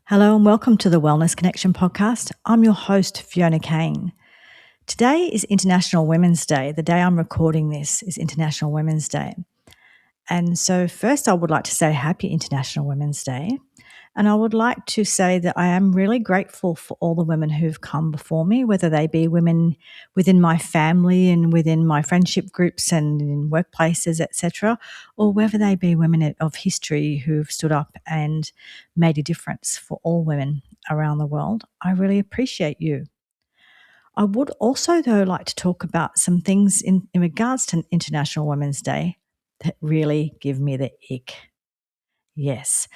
Hello and welcome to the Wellness Connection podcast. I'm your host, Fiona Kane. Today is International Women's Day. The day I'm recording this is International Women's Day. And so first I would like to say Happy International Women's Day. And I would like to say that I am really grateful for all the women who've come before me, whether they be women within my family and within my friendship groups and in workplaces, etc., or whether they be women of history who've stood up and made a difference for all women around the world. I really appreciate you. I would also, though, like to talk about some things in regards to International Women's Day that really give me the ick. Yes.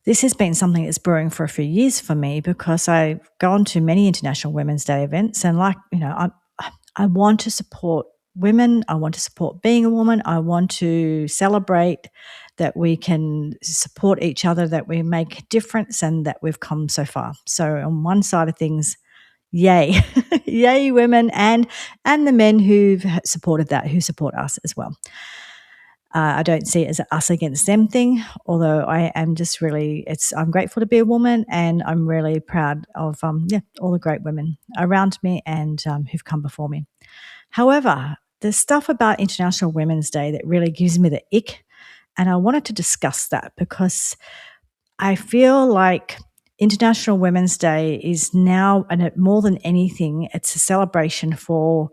This has been something that's brewing for a few years for me because I've gone to many International Women's Day events and I want to support women. I want to support being a woman. I want to celebrate that we can support each other, that we make a difference and that we've come so far. So on one side of things, yay, yay women and the men who've supported that, who support us as well. I don't see it as an us against them thing, although I am just really, I'm grateful to be a woman and I'm really proud of all the great women around me and who've come before me. However, there's stuff about International Women's Day that really gives me the ick, and I wanted to discuss that because I feel like International Women's Day is now, and more than anything, it's a celebration for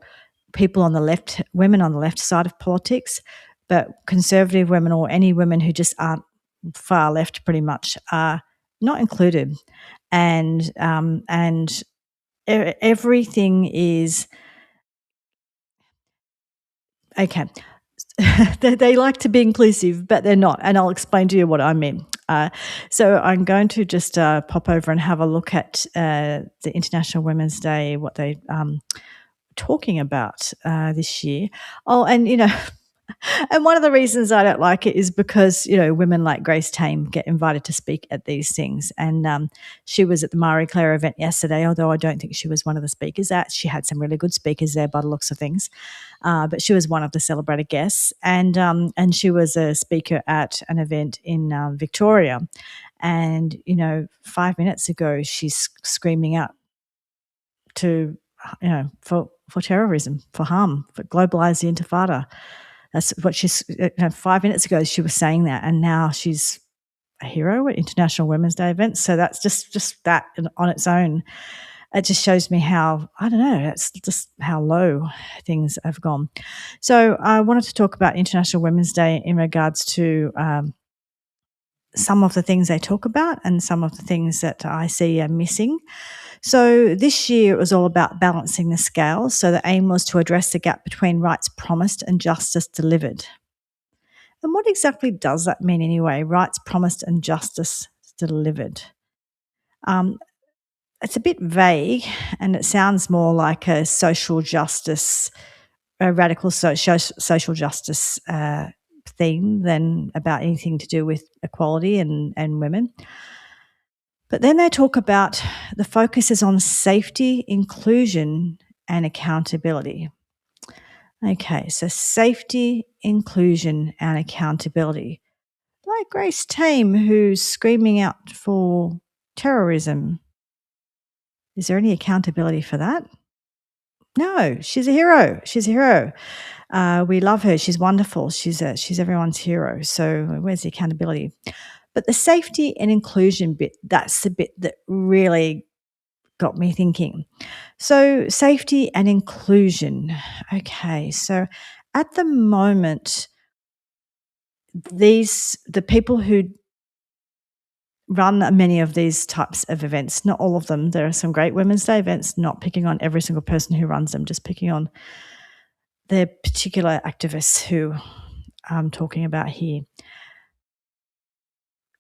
people on the left, women on the left side of politics, but conservative women or any women who just aren't far left pretty much are not included. And everything is okay. They like to be inclusive, but they're not. And I'll explain to you what I mean. So I'm going to just pop over and have a look at the International Women's Day, what they talking about this year. Oh, and and one of the reasons I don't like it is because, women like Grace Tame get invited to speak at these things. And she was at the Marie Claire event yesterday, although I don't think she was one of the speakers. She had some really good speakers there by the looks of things. But she was one of the celebrated guests. And she was a speaker at an event in Victoria. And, 5 minutes ago, she's screaming out to, for terrorism, for harm, for globalize the intifada. That's what she's, 5 minutes ago she was saying that, and now she's a hero at International Women's Day events. So that's just that on its own. It just shows me how, I don't know, it's just how low things have gone. So I wanted to talk about International Women's Day in regards to some of the things they talk about and some of the things that I see are missing. So this year it was all about balancing the scales. So the aim was to address the gap between rights promised and justice delivered. And what exactly does that mean anyway? Rights promised and justice delivered. It's a bit vague, and it sounds more like a social justice, a radical social justice theme than about anything to do with equality and women. But then they talk about the focus is on safety, inclusion, and accountability. Okay, so safety, inclusion, and accountability. Like Grace Tame, who's screaming out for terrorism. Is there any accountability for that? No, she's a hero. She's a hero. We love her. She's wonderful. She's everyone's hero. So where's the accountability? But the safety and inclusion bit, that's the bit that really got me thinking. So safety and inclusion. Okay, so at the moment, the people who run many of these types of events, not all of them, there are some great Women's Day events, not picking on every single person who runs them, just picking on the particular activists who I'm talking about here.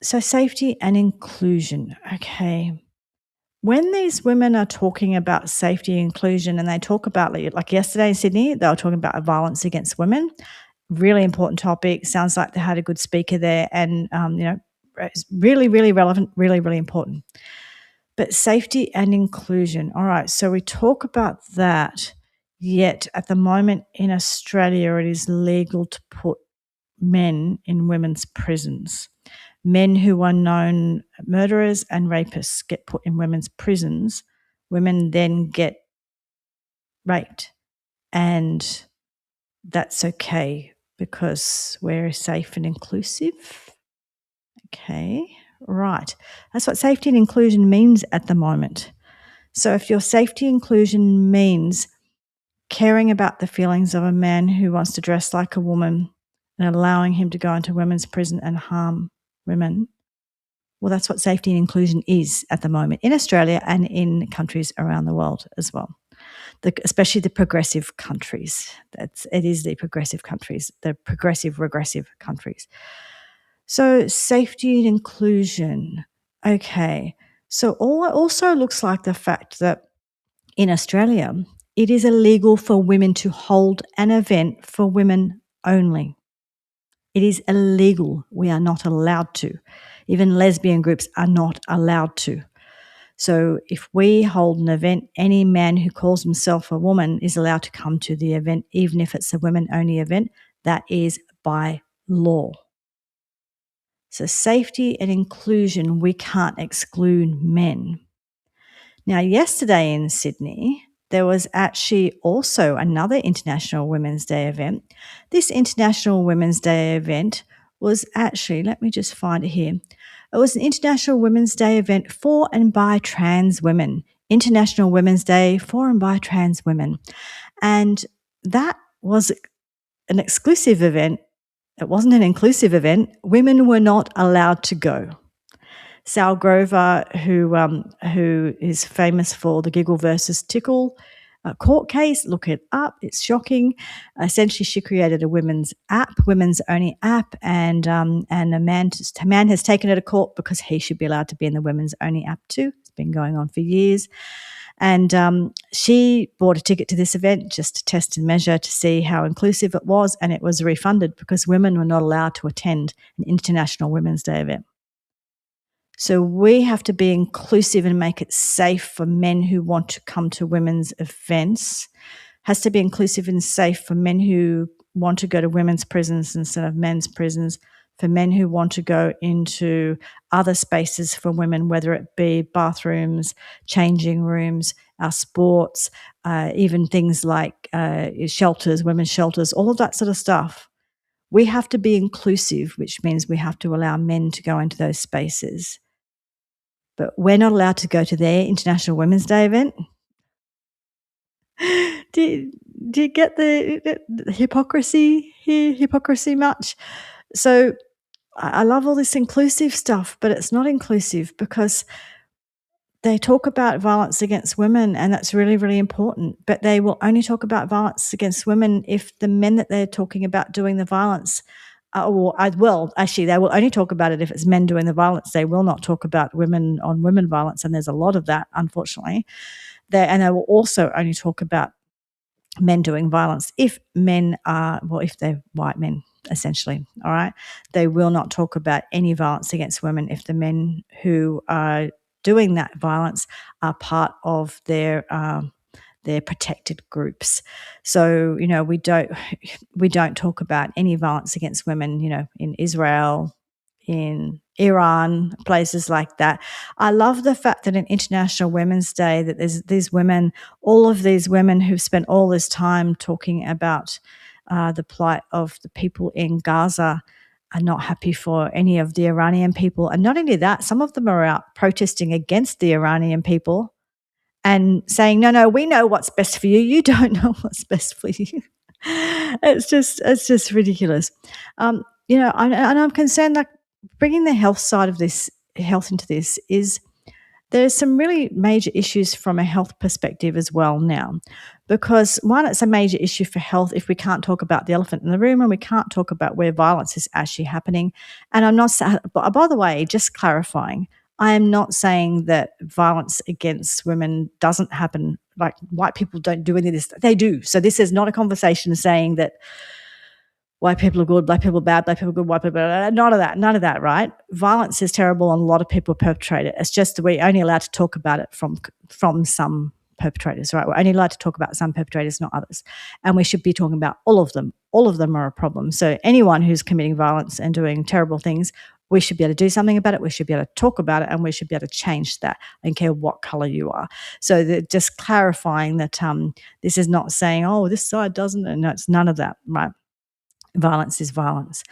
So safety and inclusion. Okay. When these women are talking about safety and inclusion, and they talk about, like yesterday in Sydney, they were talking about violence against women, really important topic. Sounds like they had a good speaker there, and it's really, really relevant, really, really important. But safety and inclusion. All right, so we talk about that, yet at the moment in Australia it is legal to put men in women's prisons. Men who are known murderers and rapists get put in women's prisons. Women then get raped, and that's okay because we're safe and inclusive. Okay, right. That's what safety and inclusion means at the moment. So if your safety inclusion means caring about the feelings of a man who wants to dress like a woman and allowing him to go into women's prison and harm women, well, that's what safety and inclusion is at the moment in Australia and in countries around the world as well. Especially the progressive countries. It is the progressive countries, the progressive, regressive countries. So safety and inclusion. Okay. So also looks like the fact that in Australia, it is illegal for women to hold an event for women only. It is illegal. We are not allowed to. Even lesbian groups are not allowed to. So if we hold an event, any man who calls himself a woman is allowed to come to the event, even if it's a women-only event. That is by law. So safety and inclusion, we can't exclude men. Now, yesterday in Sydney, there was actually also another International Women's Day event. This International Women's Day event was actually, let me just find it here. It was an International Women's Day event for and by trans women. International Women's Day for and by trans women. And that was an exclusive event. It wasn't an inclusive event. Women were not allowed to go. Sal Grover, who is famous for the Giggle versus Tickle court case, look it up. It's shocking. Essentially, she created a women's only app, and a man has taken her to court because he should be allowed to be in the women's only app too. It's been going on for years. And she bought a ticket to this event just to test and measure to see how inclusive it was, and it was refunded because women were not allowed to attend an International Women's Day event. So we have to be inclusive and make it safe for men who want to come to women's events. Has to be inclusive and safe for men who want to go to women's prisons instead of men's prisons, for men who want to go into other spaces for women, whether it be bathrooms, changing rooms, our sports, even things like shelters, women's shelters, all of that sort of stuff. We have to be inclusive, which means we have to allow men to go into those spaces. But we're not allowed to go to their International Women's Day event. Do you get the hypocrisy here? Hypocrisy much? So I love all this inclusive stuff, but it's not inclusive because they talk about violence against women, and that's really, really important. But they will only talk about violence against women if the men that they're talking about doing the violence they will only talk about it if it's men doing the violence. They will not talk about women on women violence, and there's a lot of that, unfortunately. And they will also only talk about men doing violence if they're white men, essentially, all right? They will not talk about any violence against women if the men who are doing that violence are part of their protected groups. So, we don't talk about any violence against women, in Israel, in Iran, places like that. I love the fact that in International Women's Day that there's these women, all of these women who've spent all this time talking about the plight of the people in Gaza are not happy for any of the Iranian people. And not only that, some of them are out protesting against the Iranian people and saying, no, we know what's best for you. You don't know what's best for you. It's just ridiculous. And I'm concerned that bringing the health into this is there's some really major issues from a health perspective as well now. Because one, it's a major issue for health if we can't talk about the elephant in the room and we can't talk about where violence is actually happening. And I'm not, by the way, just clarifying, I am not saying that violence against women doesn't happen. Like white people don't do any of this. They do. So this is not a conversation saying that white people are good, black people are bad, black people are good, white people are bad. None of that, right? Violence is terrible and a lot of people perpetrate it. It's just that we're only allowed to talk about it from some perpetrators, right? We're only allowed to talk about some perpetrators, not others. And we should be talking about all of them. All of them are a problem. So anyone who's committing violence and doing terrible things, we should be able to do something about it. We should be able to talk about it, and we should be able to change that. I don't care what color you are. So just clarifying that this is not saying, oh, this side doesn't, and no, it's none of that, right? Violence is violence.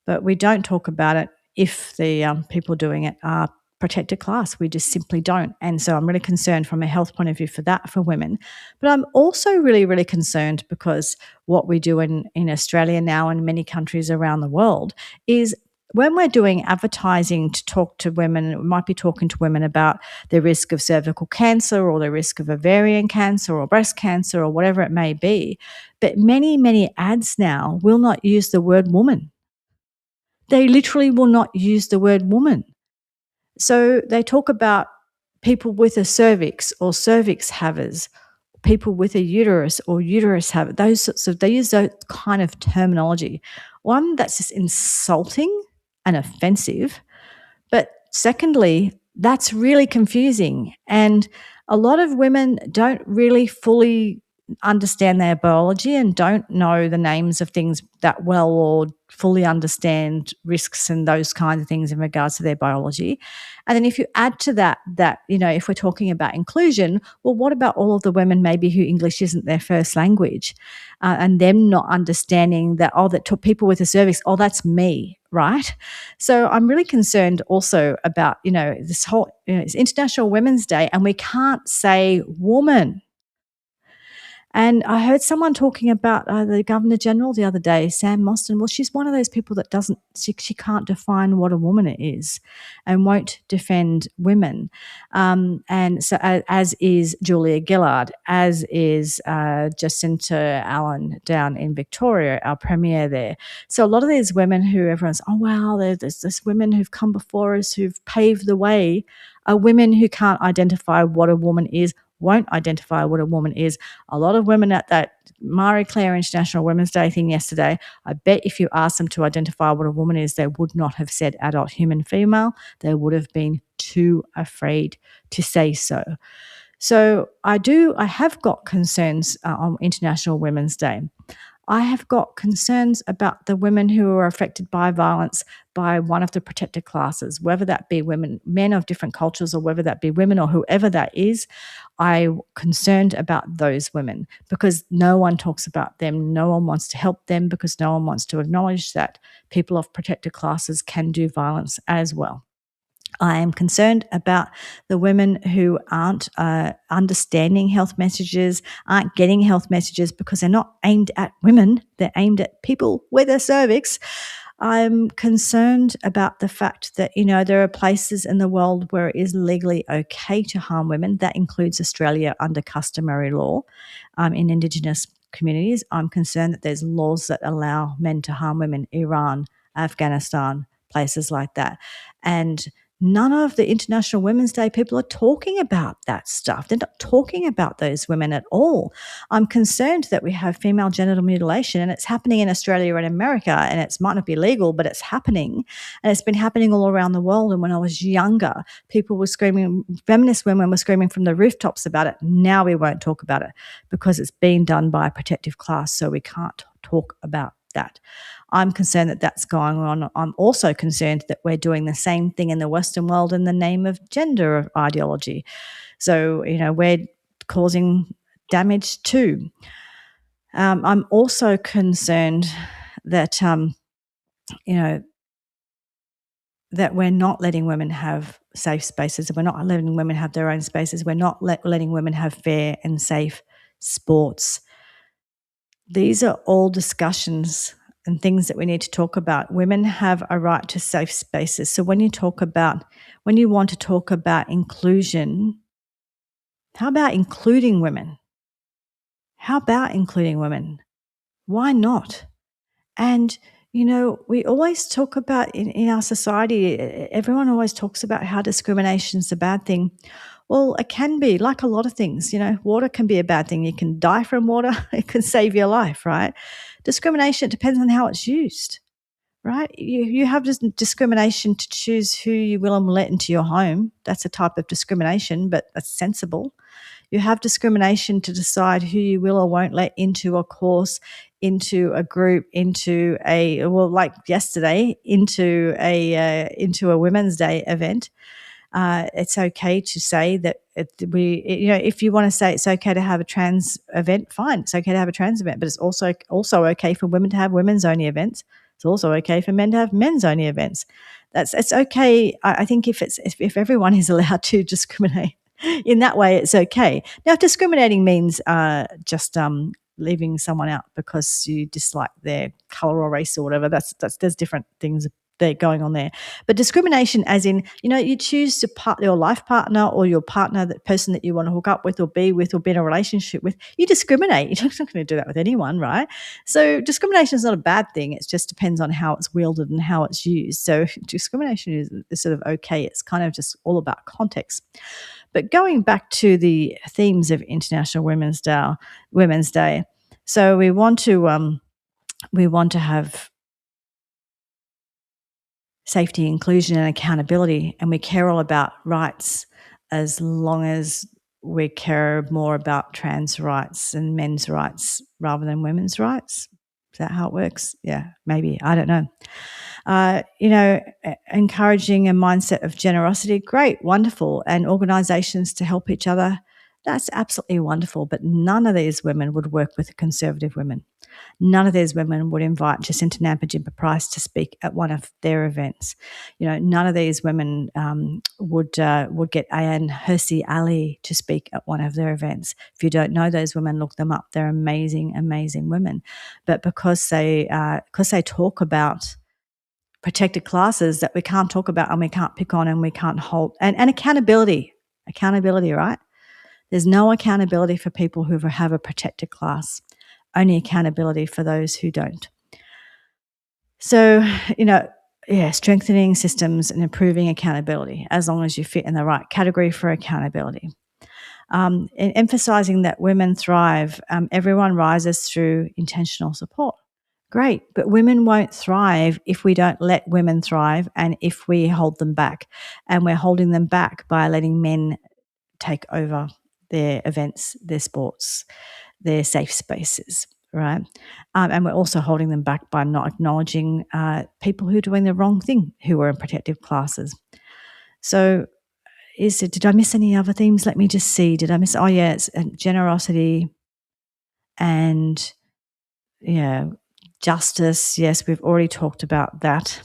But we don't talk about it if the people doing it are protected class. We just simply don't. And so I'm really concerned from a health point of view for that for women. But I'm also really, really concerned because what we do in Australia now and many countries around the world is when we're doing advertising to talk to women, we might be talking to women about the risk of cervical cancer or the risk of ovarian cancer or breast cancer or whatever it may be. But many, many ads now will not use the word woman. They literally will not use the word woman. So they talk about people with a cervix or cervix havers, people with a uterus or uterus havers, those sorts of, they use that kind of terminology. One, that's just insulting and offensive. But secondly, that's really confusing. And a lot of women don't really fully understand their biology and don't know the names of things that well or fully understand risks and those kinds of things in regards to their biology. And then if you add to that, if we're talking about inclusion, well, what about all of the women maybe who English isn't their first language and them not understanding that, people with a cervix, oh, that's me, right? So I'm really concerned also about, this whole, it's International Women's Day and we can't say woman. And I heard someone talking about the Governor General the other day, Sam Mostyn. Well, she's one of those people that she can't define what a woman is and won't defend women. And so as is Julia Gillard, as is Jacinta Allen down in Victoria, our Premier there. So a lot of these women who everyone's, oh, wow, there's this women who've come before us who've paved the way, are women who can't identify what a woman is, won't identify what a woman is. A lot of women at that Marie Claire International Women's Day thing yesterday, I bet if you asked them to identify what a woman is, they would not have said adult human female. They would have been too afraid to say so. So I have got concerns on International Women's Day. I have got concerns about the women who are affected by violence by one of the protected classes, whether that be men of different cultures, or whether that be women or whoever that is. I'm concerned about those women because no one talks about them. No one wants to help them because no one wants to acknowledge that people of protected classes can do violence as well. I am concerned about the women who aren't understanding health messages, aren't getting health messages because they're not aimed at women, they're aimed at people with a cervix. I'm concerned about the fact that, there are places in the world where it is legally okay to harm women. That includes Australia under customary law in Indigenous communities. I'm concerned that there's laws that allow men to harm women, Iran, Afghanistan, places like that. And none of the International Women's Day people are talking about that stuff. They're not talking about those women at all. I'm concerned that we have female genital mutilation and it's happening in Australia and America, and it might not be legal, but it's happening. And it's been happening all around the world. And when I was younger, people were screaming, feminist women were screaming from the rooftops about it. Now we won't talk about it because it's being done by a protective class, so we can't talk about that. I'm concerned that that's going on. I'm also concerned that we're doing the same thing in the Western world in the name of gender ideology. So, we're causing damage too. I'm also concerned that, that we're not letting women have safe spaces. We're not letting women have their own spaces. We're not letting women have fair and safe sports. These are all discussions and things that we need to talk about. Women have a right to safe spaces. So when you want to talk about inclusion, how about including women? How about including women? Why not? And, we always talk about in our society, everyone always talks about how discrimination is a bad thing. Well, it can be, like a lot of things. Water can be a bad thing. You can die from water. It can save your life, right? Discrimination, it depends on how it's used, right? You have discrimination to choose who you will and will let into your home. That's a type of discrimination, but that's sensible. You have discrimination to decide who you will or won't let into a course into a group, like yesterday, into a Women's Day event. It's okay to say that if you want to say it's okay to have a trans event, fine. It's okay to have a trans event, but it's also okay for women to have women's only events. It's also okay for men to have men's only events. It's okay. I think if everyone is allowed to discriminate in that way, it's okay. Now, if discriminating means just leaving someone out because you dislike their color or race or whatever, there's different things there going on there. But discrimination, as in, you choose your life partner or your partner, that person that you want to hook up with or be in a relationship with, you discriminate. You're not going to do that with anyone, right? So discrimination is not a bad thing. It just depends on how it's wielded and how it's used. So discrimination is sort of okay. It's kind of just all about context. But going back to the themes of International Women's Day, so we want to have safety, inclusion, and accountability, and we care all about rights, as long as we care more about trans rights and men's rights rather than women's rights. Is that how it works? Yeah, maybe. I don't know. Encouraging a mindset of generosity, great, wonderful, and organisations to help each other, that's absolutely wonderful. But none of these women would work with conservative women. None of these women would invite Jacinta Nampijinpa Price to speak at one of their events. None of these women would get Ayan Hirsi Ali to speak at one of their events. If you don't know those women, look them up. They're amazing, amazing women. But because they talk about protected classes that we can't talk about and we can't pick on and we can't hold, and accountability, right? There's no accountability for people who have a protected class, only accountability for those who don't. So, strengthening systems and improving accountability, as long as you fit in the right category for accountability. And emphasising that women thrive, everyone rises through intentional support. Great, but women won't thrive if we don't let women thrive and if we hold them back. And we're holding them back by letting men take over their events, their sports, their safe spaces, right? And we're also holding them back by not acknowledging people who are doing the wrong thing, who are in protective classes. So did I miss any other themes? Let me just see. Did I miss? Oh, yeah, it's generosity and, justice. Yes, we've already talked about that.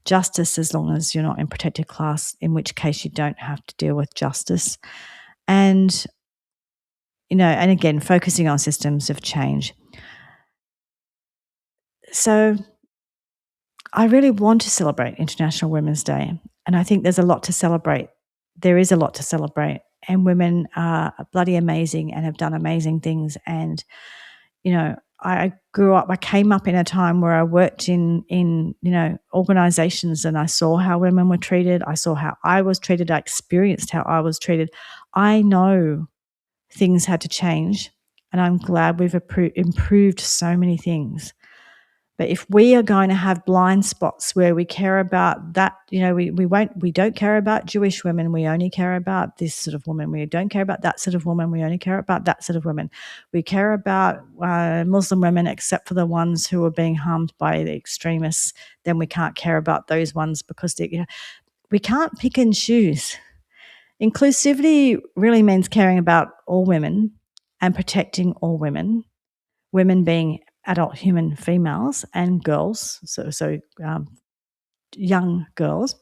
Justice, as long as you're not in protected class, in which case you don't have to deal with justice. And, and again, focusing on systems of change. So I really want to celebrate International Women's Day, and I think there's a lot to celebrate. There is a lot to celebrate, and women are bloody amazing and have done amazing things. And, I came up in a time where I worked in organisations, and I saw how women were treated. I saw how I was treated. I experienced how I was treated. I know things had to change, and I'm glad we've improved so many things. But if we are going to have blind spots where we care about that, we don't care about Jewish women, we only care about this sort of woman. We don't care about that sort of woman, we only care about that sort of woman. We care about Muslim women except for the ones who are being harmed by the extremists. Then we can't care about those ones because we can't pick and choose. Inclusivity really means caring about all women and protecting all women, women being adult human females and girls, so young girls.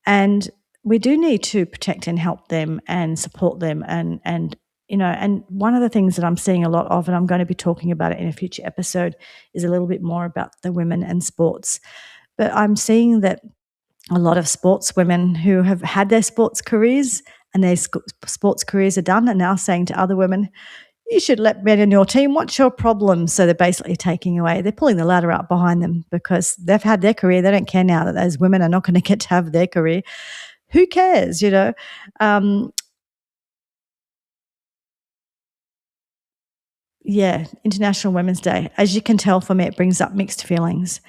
And we do need to protect and help them and support them. And one of the things that I'm seeing a lot of, and I'm going to be talking about it in a future episode, is a little bit more about the women and sports. But I'm seeing that a lot of sports women who have had their sports careers and their sports careers are done are now saying to other women, you should let men in your team. What's your problem? So they're basically they're pulling the ladder up behind them because they've had their career. They don't care now that those women are not going to get to have their career. Who cares, International Women's Day. As you can tell from me, it brings up mixed feelings.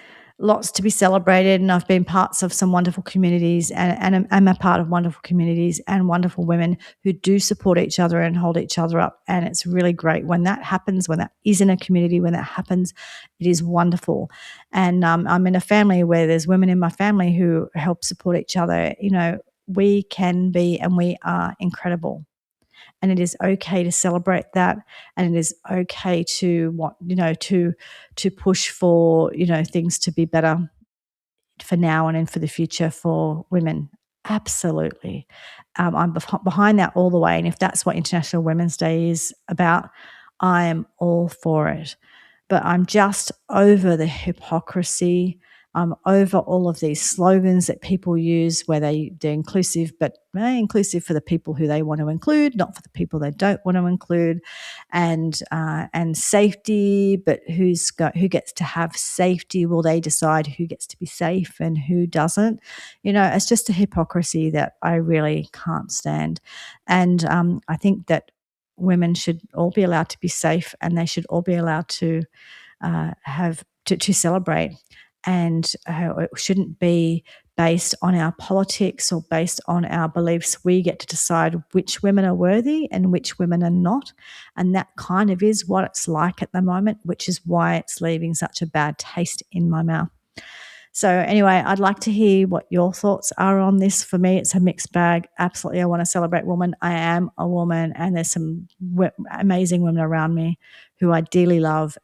lots to be celebrated, and I've been parts of some wonderful communities, and I'm a part of wonderful communities and wonderful women who do support each other and hold each other up. And it's really great when that happens, when that is in a community, when that happens, it is wonderful. And I'm in a family where there's women in my family who help support each other. We can be and we are incredible. And it is okay to celebrate that, and it is okay to want, to push for, things to be better for now and then for the future for women. Absolutely. I'm behind that all the way. And if that's what International Women's Day is about, I am all for it. But I'm just over the hypocrisy. I'm over all of these slogans that people use where they're inclusive, but inclusive for the people who they want to include, not for the people they don't want to include, and safety. But who gets to have safety? Will they decide who gets to be safe and who doesn't? It's just a hypocrisy that I really can't stand. And I think that women should all be allowed to be safe, and they should all be allowed to have to celebrate. And it shouldn't be based on our politics or based on our beliefs. We get to decide which women are worthy and which women are not. And that kind of is what it's like at the moment, which is why it's leaving such a bad taste in my mouth. So anyway, I'd like to hear what your thoughts are on this. For me, it's a mixed bag. Absolutely, I want to celebrate women. I am a woman, and there's some amazing women around me who I dearly love,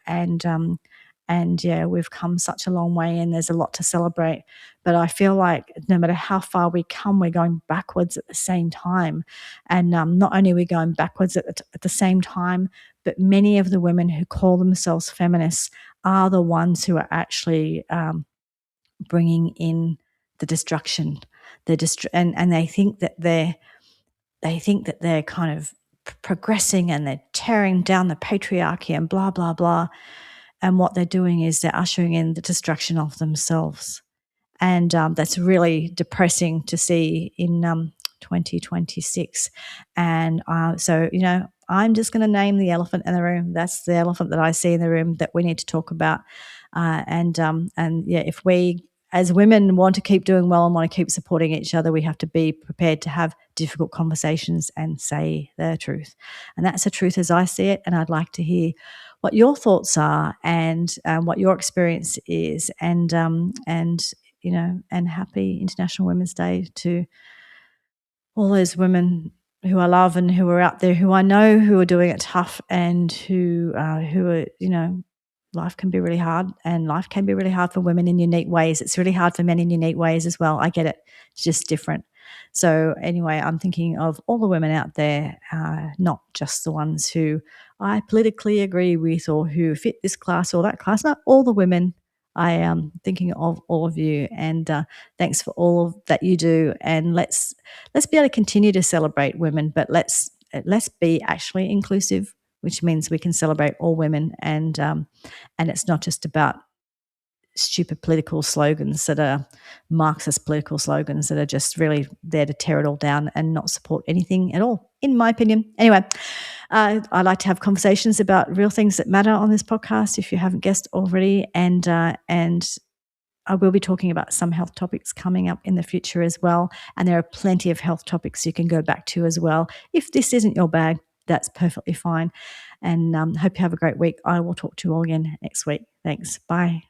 and yeah, we've come such a long way, and there's a lot to celebrate. But I feel like no matter how far we come, we're going backwards at the same time. And not only are we going backwards at the same time, but many of the women who call themselves feminists are the ones who are actually bringing in the destruction. And they think that they're kind of progressing, and they're tearing down the patriarchy and blah blah blah. And what they're doing is they're ushering in the destruction of themselves. And that's really depressing to see in 2026. And so, I'm just going to name the elephant in the room. That's the elephant that I see in the room that we need to talk about. And yeah, if we as women want to keep doing well and want to keep supporting each other, we have to be prepared to have difficult conversations and say the truth. And that's the truth as I see it. And I'd like to hear what your thoughts are, and what your experience is, and happy International Women's Day to all those women who I love and who are out there, who I know who are doing it tough, and who are, life can be really hard, and life can be really hard for women in unique ways. It's really hard for men in unique ways as well. I get it. It's just different. So anyway, I'm thinking of all the women out there, not just the ones who I politically agree with or who fit this class or that class. Not all the women. I am thinking of all of you, and thanks for all of that you do. And let's be able to continue to celebrate women, but let's be actually inclusive, which means we can celebrate all women, and it's not just about stupid political slogans that are Marxist political slogans that are just really there to tear it all down and not support anything at all, in my opinion. Anyway, I like to have conversations about real things that matter on this podcast, if you haven't guessed already, and I will be talking about some health topics coming up in the future as well. And there are plenty of health topics you can go back to as well. If this isn't your bag, that's perfectly fine. And hope you have a great week. I will talk to you all again next week. Thanks. Bye.